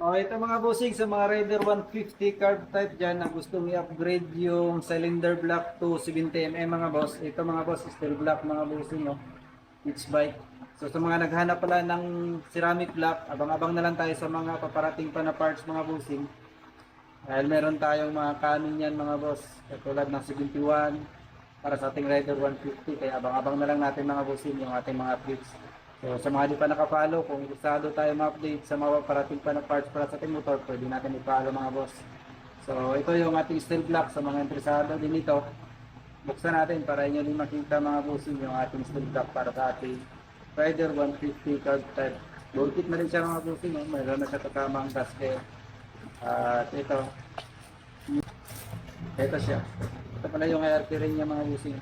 Ito mga bossing sa mga Raider 150 carb type dyan na gustong i-upgrade yung cylinder block to 70mm mga boss. Ito mga boss, steel block mga bossing, no? Each bike. So sa mga naghanap pala ng ceramic block, abang-abang na lang tayo sa mga paparating pa na parts mga bossing. Dahil meron tayong mga kanin yan mga boss, katulad ng 71 para sa ating Rider 150. Kaya abang-abang na lang natin mga bossing yung ating mga updates. So sa mga di pa nakapalo, kung gustado tayo ma-update sa mga parating pa na parts para sa ating motor, pwede natin i-follow mga boss. So ito yung ating steel block sa mga interesado din ito. Buksan natin para inyo din makita mga bossing yung ating steel block para sa ating Rider 150 carb type. Burkit na rin siya mga bossing, no? Mayroon na siya katamang gasket. At ito siya. Ito pala yung IRT rin niya mga bossing.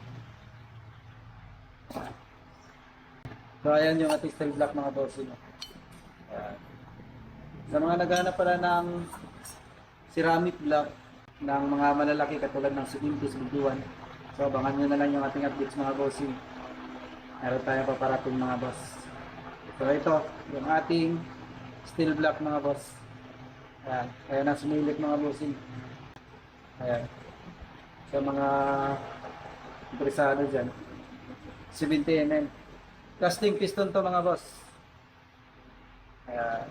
So ayan yung ating steel block mga bossing. Ayan. Sa mga naghahanap pala ng ceramic block ng mga malalaki katulad ng 70, 71. So abangan nyo na lang yung ating updates mga bossing. Meron tayong paparating mga boss. So ito, yung ating steel block mga boss. Ayan, ayan ang sumilit mga bossing. Ayan. Sa mga interesado dyan. 70mm. Casting piston to mga boss. Ayan.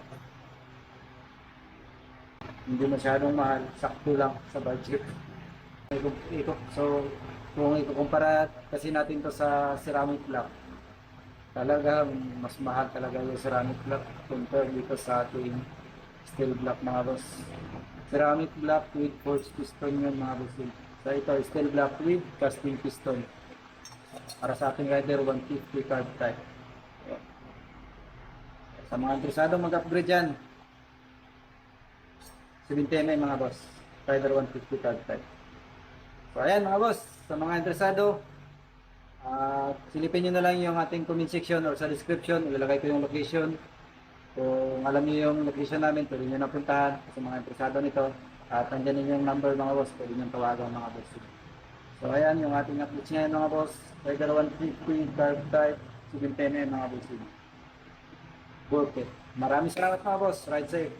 Hindi masyadong mahal. Sakto lang sa budget. So, kung ikukumpara kasi natin to sa ceramic block, talaga mas mahal talaga yung ceramic block compared dito sa ating steel block mga boss. Ceramic block with forged piston yun mga boss. So ito steel block with casting piston para sa ating Rider 150 carb type. Sa mga interesado mag-upgrade dyan, 70mm mga boss, Rider 150 carb type. So ayan mga boss, sa mga interesado, silipin nyo na lang yung ating comment section or sa description, ilalagay ko yung location. Kung alam nyo yung location namin, pwede nyo napuntahan sa mga interesado nito. At andyan din yung number mga boss, pwede nyo tawagan mga boss. So ayan yung ating updates ngayon mga boss, Rider 150 carb type, 70mm mga boss. Worth it. Maraming salamat mga boss, ride safe.